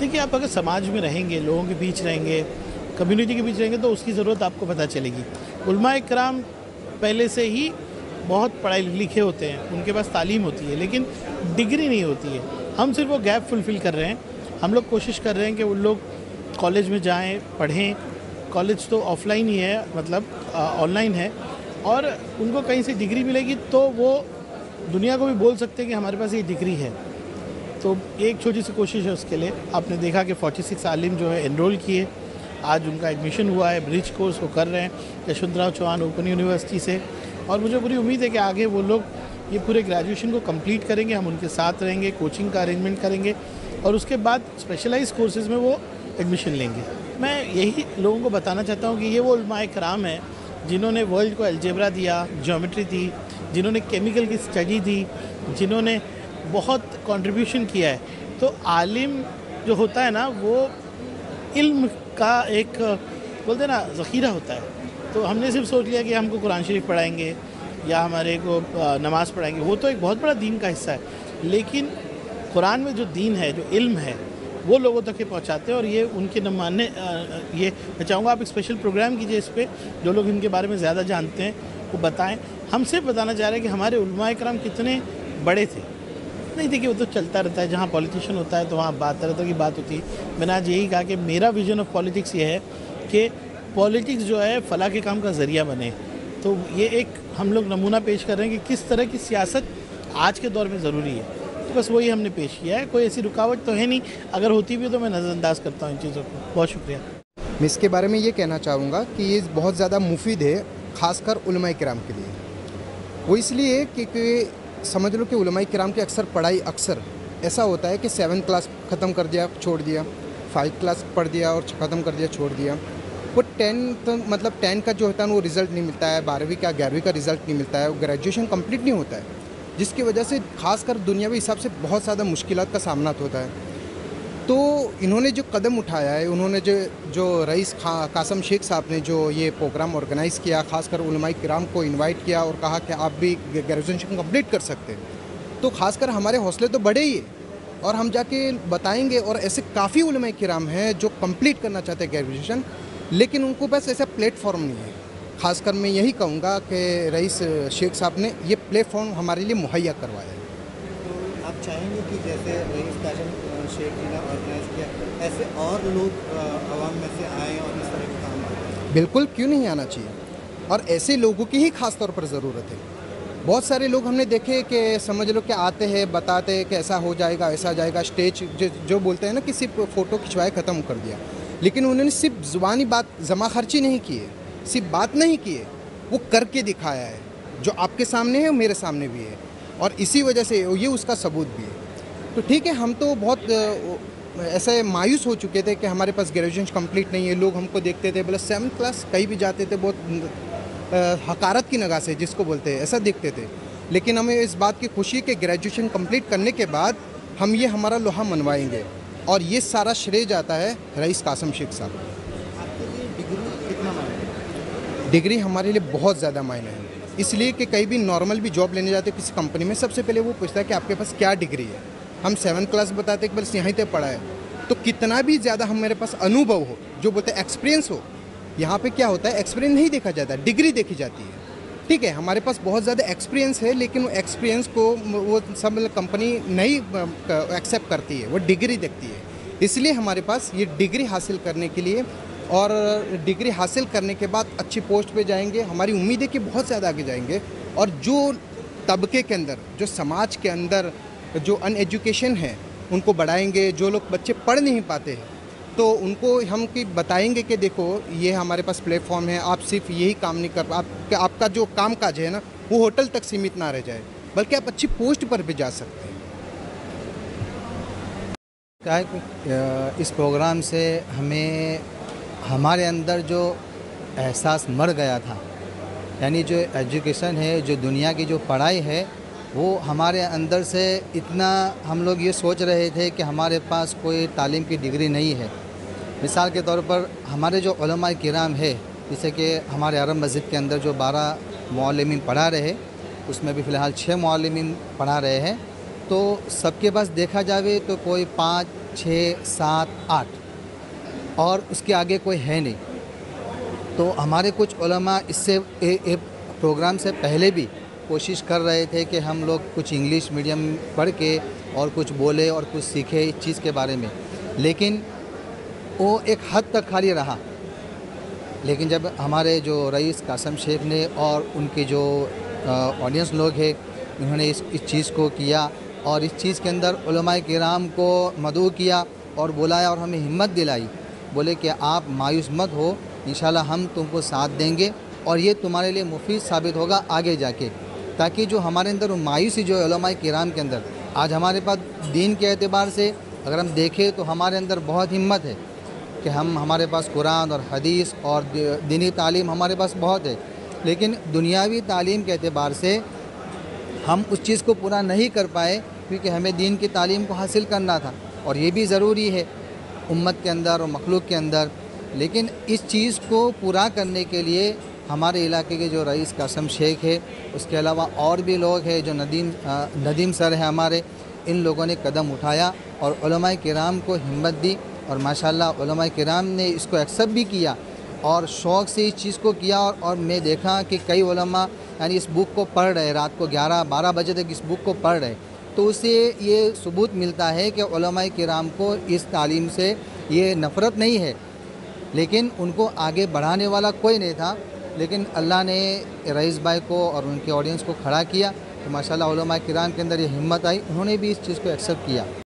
देखिए, आप अगर समाज में रहेंगे, लोगों के बीच रहेंगे, कम्युनिटी के बीच रहेंगे तो उसकी ज़रूरत आपको पता चलेगी। उलमाए किराम पहले से ही बहुत पढ़े लिखे होते हैं, उनके पास तालीम होती है, लेकिन डिग्री नहीं होती है। हम सिर्फ वो गैप फुलफ़िल कर रहे हैं। हम लोग कोशिश कर रहे हैं कि उन लोग कॉलेज में जाएँ, पढ़ें। कॉलेज तो ऑफ़लाइन ही है, मतलब ऑनलाइन है, और उनको कहीं से डिग्री मिलेगी तो वो दुनिया को भी बोल सकते हैं कि हमारे पास ये डिग्री है। तो एक छोटी सी कोशिश है उसके लिए। आपने देखा कि 46 आलिम जो है एनरोल किए, आज उनका एडमिशन हुआ है, ब्रिज कोर्स वो कर रहे हैं यशवंतराव चौहान ओपन यूनिवर्सिटी से, और मुझे पूरी उम्मीद है कि आगे वो लोग ये पूरे ग्रेजुएशन को कंप्लीट करेंगे। हम उनके साथ रहेंगे, कोचिंग का अरेंजमेंट करेंगे और उसके बाद स्पेशलाइज्ड कोर्सेज़ में वो एडमिशन लेंगे। मैं यही लोगों को बताना चाहता हूँ कि ये वो उलमाए किराम हैं जिन्होंने वर्ल्ड को अलजेब्रा दिया, ज्योमेट्री दी, जिन्होंने केमिकल की स्टडी दी, जिन्होंने बहुत कंट्रीब्यूशन किया है। तो आलिम जो होता है ना, वो इल्म का एक बोलते हैं ना ज़ख़ीरा होता है। तो हमने सिर्फ सोच लिया कि हमको कुरान शरीफ पढ़ाएंगे या हमारे को नमाज़ पढ़ाएंगे, वो तो एक बहुत बड़ा दीन का हिस्सा है, लेकिन कुरान में जो दीन है, जो इल्म है, वो लोगों तक ये पहुँचाते हैं। और ये उनके न मानने ये मैं चाहूँगा आप एक स्पेशल प्रोग्राम कीजिए इस पर, जो लोग इनके बारे में ज़्यादा जानते हैं वो बताएँ। हम सिर्फ बताना चाह रहे हैं कि हमारे उलमाए किराम कितने बड़े थे। नहीं, देखिए वो तो चलता रहता है, जहाँ पॉलिटिशियन होता है तो वहाँ बात तरह तरह की बात होती है। मैंने आज यही कहा कि मेरा विजन ऑफ पॉलिटिक्स ये है कि पॉलिटिक्स जो है फलाह के काम का ज़रिया बने। तो ये एक हम लोग नमूना पेश कर रहे हैं कि किस तरह की सियासत आज के दौर में ज़रूरी है। तो बस वही हमने पेश किया है। कोई ऐसी रुकावट तो है नहीं, अगर होती भी तो मैं नज़रअंदाज करता हूँ इन चीज़ों को। बहुत शुक्रिया। मैं इसके बारे में ये कहना चाहूँगा कि ये बहुत ज़्यादा मुफीद है, ख़ासकर उलमाए किराम के लिए। वो इसलिए क्योंकि समझ लो कि उलमाए किराम की अक्सर पढ़ाई अक्सर ऐसा होता है कि 7th क्लास ख़त्म कर दिया, छोड़ दिया, 5th क्लास पढ़ दिया और ख़त्म कर दिया, छोड़ दिया। वो 10th मतलब 10 का जो होता है वो रिज़ल्ट नहीं मिलता है, 12वीं का 11वीं का रिज़ल्ट नहीं मिलता है, वो ग्रेजुएशन कंप्लीट नहीं होता है, जिसकी वजह से खासकर दुनियावी हिसाब से बहुत ज़्यादा मुश्किलात का सामना होता है। तो इन्होंने जो कदम उठाया है, उन्होंने जो रईस कासम शेख साहब ने जो ये प्रोग्राम ऑर्गेनाइज़ किया, खासकर उलमाए किराम को इनवाइट किया और कहा कि आप भी ग्रेजुएशन कंप्लीट कर सकते हैं, तो खासकर हमारे हौसले तो बढ़े ही है और हम जाके बताएंगे। और ऐसे काफ़ी उलमाए किराम हैं जो कंप्लीट करना चाहते हैं ग्रेजुएशन, लेकिन उनको बस ऐसा प्लेटफॉर्म नहीं है। खासकर मैं यही कहूँगा कि रईस शेख साहब ने ये प्लेटफॉर्म हमारे लिए मुहैया करवाया है। तो आप चाहेंगे कि जैसे रईस कासम शेख जी ने ऑर्गेनाइज किया, ऐसे और लोग आवाम में से आएँ और इस तरह के काम करें? बिल्कुल, क्यों नहीं आना चाहिए, और ऐसे लोगों की ही खास तौर पर ज़रूरत है। बहुत सारे लोग हमने देखे कि समझ लो कि आते हैं, बताते हैं कि ऐसा हो जाएगा, ऐसा जाएगा, स्टेज जो बोलते हैं ना कि सिर्फ फ़ोटो खिंचवाए ख़त्म कर दिया, लेकिन उन्होंने सिर्फ ज़ुबानी बात जमा खर्ची नहीं की है, सिर्फ बात नहीं की है, वो करके दिखाया है, जो आपके सामने है मेरे सामने भी है, और इसी वजह से ये उसका सबूत भी है। तो ठीक है, हम तो बहुत ऐसे मायूस हो चुके थे कि हमारे पास ग्रेजुएशन कंप्लीट नहीं है। लोग हमको देखते थे, बोले 7th क्लास कहीं भी जाते थे बहुत हकारत की निगाह से, जिसको बोलते हैं, ऐसा देखते थे। लेकिन हमें इस बात की खुशी है कि ग्रेजुएशन कंप्लीट करने के बाद हम ये हमारा लोहा मनवाएंगे, और ये सारा श्रेय जाता है रईस कासम शेख साहब। आपके लिए डिग्री कितना मायने? डिग्री हमारे लिए बहुत ज़्यादा मायने है, इसलिए कि कहीं भी नॉर्मल भी जॉब लेने जाते किसी कंपनी में, सबसे पहले वो पूछता है कि आपके पास क्या डिग्री है। हम 7th क्लास बताते कि बस यहीं तक पढ़ा है, तो कितना भी ज़्यादा हम मेरे पास अनुभव हो, जो बोलते हैं एक्सपीरियंस हो, यहाँ पे क्या होता है, एक्सपीरियंस नहीं देखा जाता, डिग्री देखी जाती है। ठीक है, हमारे पास बहुत ज़्यादा एक्सपीरियंस है, लेकिन वो एक्सपीरियंस को वो सब कंपनी नहीं एक्सेप्ट करती है, वो डिग्री देखती है। इसलिए हमारे पास ये डिग्री हासिल करने के लिए, और डिग्री हासिल करने के बाद अच्छी पोस्ट पे जाएंगे। हमारी उम्मीद है कि बहुत ज़्यादा आगे जाएंगे, और जो तबके के अंदर, जो समाज के अंदर जो अनएजुकेशन है, उनको बढ़ाएंगे। जो लोग बच्चे पढ़ नहीं पाते हैं, तो उनको हम कि बताएंगे कि देखो ये हमारे पास प्लेटफॉर्म है, आप सिर्फ यही काम नहीं कर, आपका जो काम काज है ना, वो होटल तक सीमित ना रह जाए, बल्कि आप अच्छी पोस्ट पर भी जा सकते हैं। क्या है कि इस प्रोग्राम से हमें हमारे अंदर जो एहसास मर गया था, यानी जो एजुकेशन है, जो दुनिया की जो पढ़ाई है, वो हमारे अंदर से इतना हम लोग ये सोच रहे थे कि हमारे पास कोई तालीम की डिग्री नहीं है। मिसाल के तौर पर हमारे जो उलमाए किराम है, जैसे कि हमारे अरब मस्जिद के अंदर जो 12 मुअल्लिमीन पढ़ा रहे, उसमें भी फ़िलहाल 6 मुअल्लिमीन पढ़ा रहे हैं। तो सबके पास देखा जाए तो कोई 5 6, 7, 8 और उसके आगे कोई है नहीं। तो हमारे कुछ उलमा इससे प्रोग्राम से पहले भी कोशिश कर रहे थे कि हम लोग कुछ इंग्लिश मीडियम पढ़ के और कुछ बोले और कुछ सीखे इस चीज़ के बारे में, लेकिन वो एक हद तक खाली रहा। लेकिन जब हमारे जो रईस कासम शेख ने और उनके जो ऑडियंस लोग हैं, उन्होंने इस चीज़ को किया और इस चीज़ के अंदर उलमाए किराम को मदऊ किया और बुलाया और हमें हिम्मत दिलाई, बोले कि आप मायूस मत हो, इंशाल्लाह हम तुमको साथ देंगे और ये तुम्हारे लिए मुफीद साबित होगा आगे जाके। ताकि जो हमारे अंदर मायूसी जो उलमाए किराम के अंदर, आज हमारे पास दीन के एतबार से अगर हम देखें तो हमारे अंदर बहुत हिम्मत है कि हमारे पास कुरान और हदीस और दीनी तालीम हमारे पास बहुत है, लेकिन दुनियावी तालीम के एतबार से हम उस चीज़ को पूरा नहीं कर पाए क्योंकि हमें दीन की तालीम को हासिल करना था और ये भी ज़रूरी है उम्मत के अंदर और मखलूक के अंदर। लेकिन इस चीज़ को पूरा करने के लिए हमारे इलाके के जो रईस कासम शेख है, उसके अलावा और भी लोग हैं, जो नदीम सर है हमारे, इन लोगों ने कदम उठाया और उलमाए किराम को हिम्मत दी और माशाल्लाह उलमाए किराम ने इसको एक्सेप्ट भी किया और शौक़ से इस चीज़ को किया। और मैं देखा कि कई उलमा यानी इस बुक को पढ़ रहे, रात को 11-12 बजे तक इस बुक को पढ़ रहे, तो उससे ये सबूत मिलता है कि उलमाए किराम को इस तालीम से ये नफ़रत नहीं है, लेकिन उनको आगे बढ़ाने वाला कोई नहीं था। लेकिन अल्लाह ने रईस भाई को और उनके ऑडियंस को खड़ा किया तो माशाल्लाह उलमाए किराम के अंदर ये हिम्मत आई, उन्होंने भी इस चीज़ को एक्सेप्ट किया।